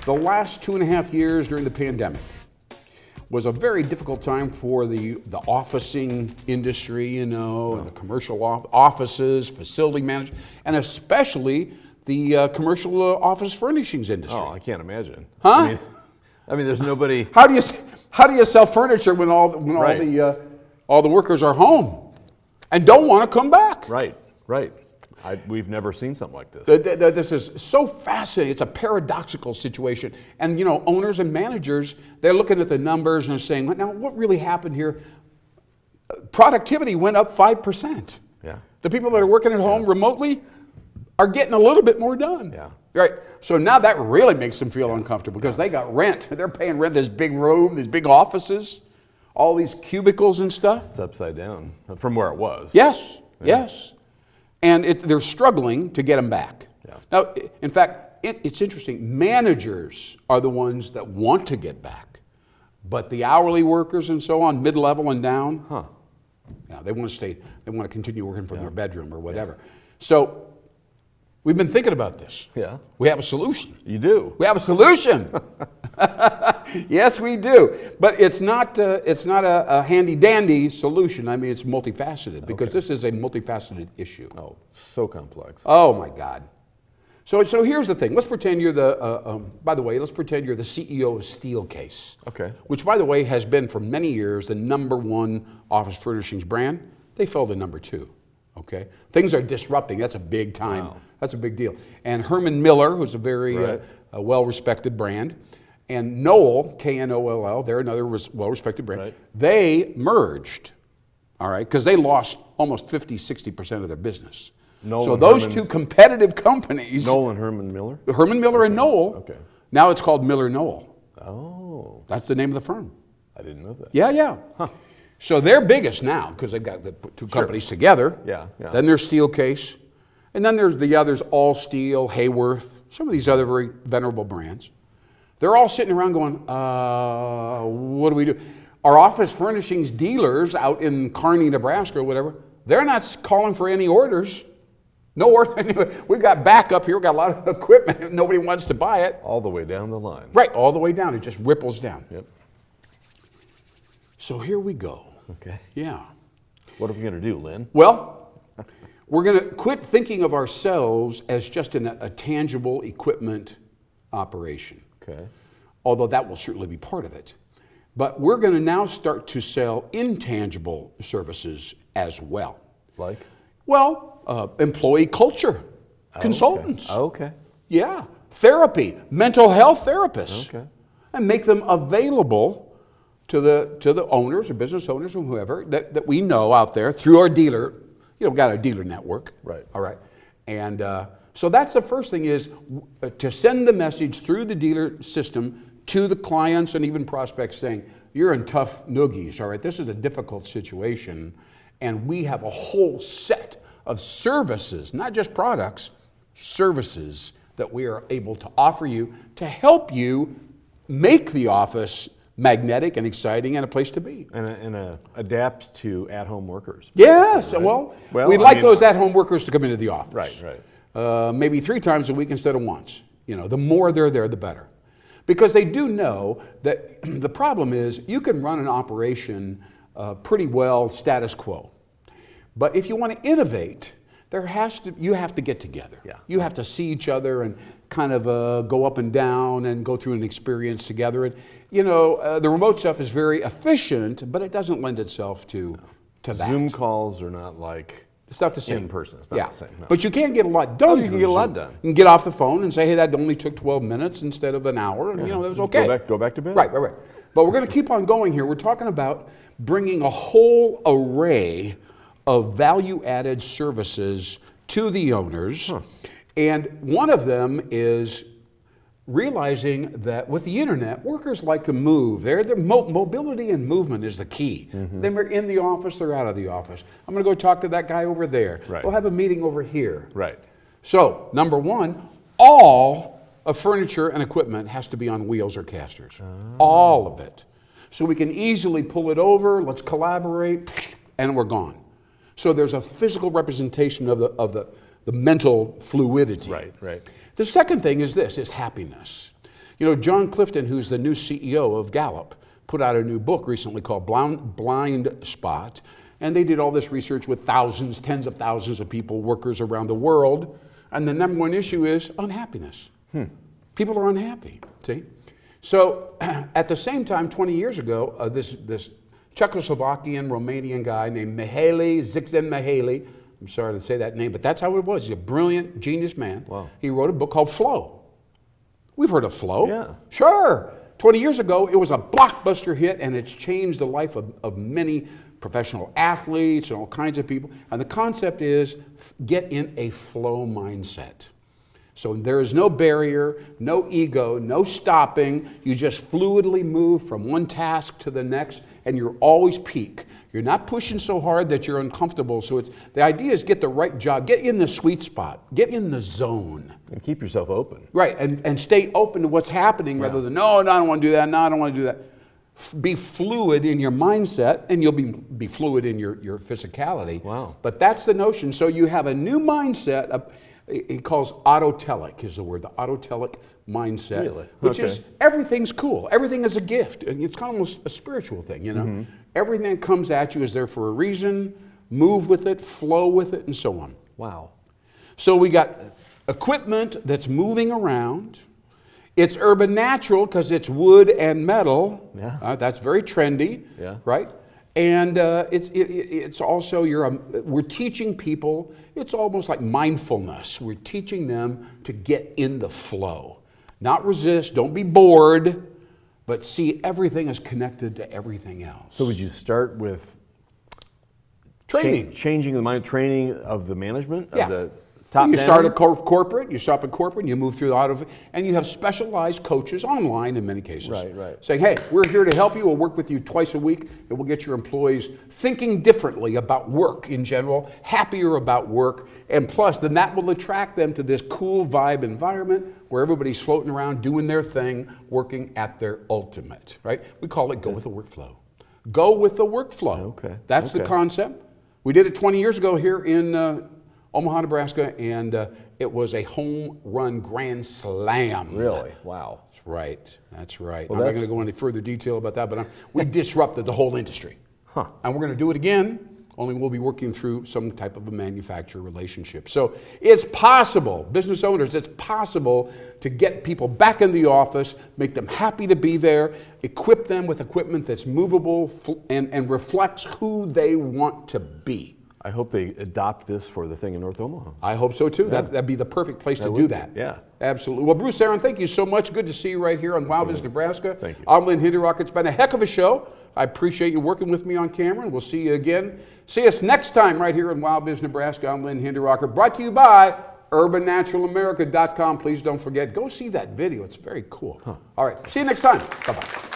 The last 2.5 years during the pandemic was a very difficult time for the officing industry, you know, and the commercial offices, facility management, and especially the commercial office furnishings industry. Oh, I can't imagine. Huh? I mean, there's nobody. How do you sell furniture when all the workers are home and don't want to come back? Right. We've never seen something like this. This is so fascinating. It's a paradoxical situation. And you know, owners and managers, they're looking at the numbers and they're saying, now what really happened here? Productivity went up 5%. Yeah. The people that are working at home remotely are getting a little bit more done. Yeah. Right. So now that really makes them feel uncomfortable because they got rent. They're paying rent, this big room, these big offices, all these cubicles and stuff. It's upside down from where it was. Yes. And they're struggling to get them back. Yeah. Now, in fact, it's interesting. Managers are the ones that want to get back. But the hourly workers and so on, mid-level and down, yeah, they want to stay, they want to continue working from their bedroom or whatever. So we've been thinking about this. Yeah. We have a solution. You do? We have a solution. Yes, we do. But it's not a handy-dandy solution. I mean, it's multifaceted because this is a multifaceted issue. Oh, so complex. Oh, my God. So here's the thing. Let's pretend you're by the way, let's pretend you're the CEO of Steelcase. Okay. Which, by the way, has been for many years the #1 office furnishings brand. They fell to #2. Okay. Things are disrupting. That's a big time. Wow. That's a big deal. And Herman Miller, who's a very well-respected brand, and Knoll, K-N-O-L-L, they're another well-respected brand. Right. They merged, all right, because they lost almost 50-60% of their business. So those two competitive companies, Knoll and Herman Miller? Herman Miller and Knoll, Okay. now it's called Miller Knoll. Oh. That's the name of the firm. I didn't know that. Yeah. Huh. So they're biggest now because they've got the two companies together. Yeah. Then there's Steelcase. And then there's the others, All Steel, Hayworth, some of these other very venerable brands. They're all sitting around going, what do we do? Our office furnishings dealers out in Kearney, Nebraska or whatever, they're not calling for any orders. No order. We've got backup here. We've got a lot of equipment. Nobody wants to buy it. All the way down the line. Right, all the way down. It just ripples down. Yep. So here we go. Okay. Yeah. What are we going to do, Lynn? Well, we're going to quit thinking of ourselves as just a tangible equipment operation. Okay. Although that will certainly be part of it. But we're going to now start to sell intangible services as well. Like? Well, employee culture, consultants. Okay. Yeah. Therapy, mental health therapists. Okay. And make them available to the owners or business owners or whoever that we know out there through our dealer. You know, we've got a dealer network. Right. All right. And so that's the first thing is to send the message through the dealer system to the clients and even prospects saying, you're in tough noogies, all right? This is a difficult situation. And we have a whole set of services, not just products, services that we are able to offer you to help you make the office magnetic and exciting and a place to be. And adapt to at-home workers. Yes, right? well I like mean, those at-home workers to come into the office. Right. Maybe 3 times a week instead of once. You know, the more they're there, the better. Because they do know that the problem is you can run an operation pretty well status quo. But if you want to innovate, you have to get together. Yeah. You have to see each other and kind of go up and down and go through an experience together. And you know, the remote stuff is very efficient, but it doesn't lend itself to that. Zoom calls are not like it's not the same. in person. It's not the same. No. But you can get a lot done. You can get a lot done. You can get off the phone and say, hey, that only took 12 minutes instead of an hour. And, you know, that was okay. Go back to bed. Right. But we're going to keep on going here. We're talking about bringing a whole array of value-added services to the owners. And one of them is realizing that with the internet, workers like to move. Mobility and movement is the key. Then they're in the office, they're out of the office. I'm going to go talk to that guy over there. Right. We'll have a meeting over here. Right. So, number one, all of furniture and equipment has to be on wheels or casters. All of it. So we can easily pull it over, let's collaborate, and we're gone. So there's a physical representation of the mental fluidity. Right. The second thing is this, is happiness. You know, John Clifton, who's the new CEO of Gallup, put out a new book recently called Blind Spot. And they did all this research with thousands, tens of thousands of people, workers around the world. And the number one issue is unhappiness. People are unhappy, see? So at the same time, 20 years ago, this Czechoslovakian, Romanian guy named Mihaly Csikszentmihalyi, I'm sorry to say that name, but that's how it was. He's a brilliant, genius man. Wow. He wrote a book called Flow. We've heard of Flow. Yeah. Sure. 20 years ago, it was a blockbuster hit, and it's changed the life of many professional athletes and all kinds of people. And the concept is get in a flow mindset. So there is no barrier, no ego, no stopping. You just fluidly move from one task to the next, and you're always peak. You're not pushing so hard that you're uncomfortable. So the idea is get the right job, get in the sweet spot, get in the zone. And keep yourself open. Right, and stay open to what's happening rather than, no, I don't want to do that, no, I don't want to do that. Be fluid in your mindset, and you'll be fluid in your physicality. Wow. But that's the notion. So you have a new mindset. He calls autotelic is the word, the autotelic mindset. Really? Which Okay. is everything's cool. Everything is a gift. And it's kind of almost a spiritual thing, you know? Everything that comes at you is there for a reason. Move with it, flow with it, and so on. Wow. So we got equipment that's moving around. It's urban natural because it's wood and metal. Yeah. That's very trendy, Yeah. right? And it's also, we're teaching people, it's almost like mindfulness. We're teaching them to get in the flow. Not resist, don't be bored, but see everything is connected to everything else. So would you start with Training. changing the mind, training of the management, Yeah. of the top You down? start at corporate, you stop at corporate, and you move through the auto, and you have specialized coaches online in many cases. Right. Saying, hey, we're here to help you, we'll work with you twice a week, and we'll get your employees thinking differently about work in general, happier about work, and plus, then that will attract them to this cool vibe environment where everybody's floating around doing their thing, working at their ultimate, right? We call it go with the workflow. Go with the workflow. Okay. That's the concept. We did it 20 years ago here in Omaha, Nebraska, and it was a home run grand slam. Really? Wow. That's right. That's right. Well, I'm not going to go into further detail about that, but we disrupted the whole industry. Huh. And we're going to do it again, only we'll be working through some type of a manufacturer relationship. So it's possible, business owners, it's possible to get people back in the office, make them happy to be there, equip them with equipment that's movable and reflects who they want to be. I hope they adopt this for the thing in North Omaha. I hope so too. Yeah. That'd be the perfect place to That do would that. be, yeah. Absolutely. Well, Bruce Aaron, thank you so much. Good to see you right here on WowBiz Nebraska. Thank you. I'm Lynn Hinderock. It's been a heck of a show. I appreciate you working with me on camera, and we'll see you again. See us next time right here on WowBiz Nebraska. I'm Lynn Hinderocker, brought to you by UrbanNaturalAmerica.com. Please don't forget, go see that video. It's very cool. All right. See you next time. Bye-bye.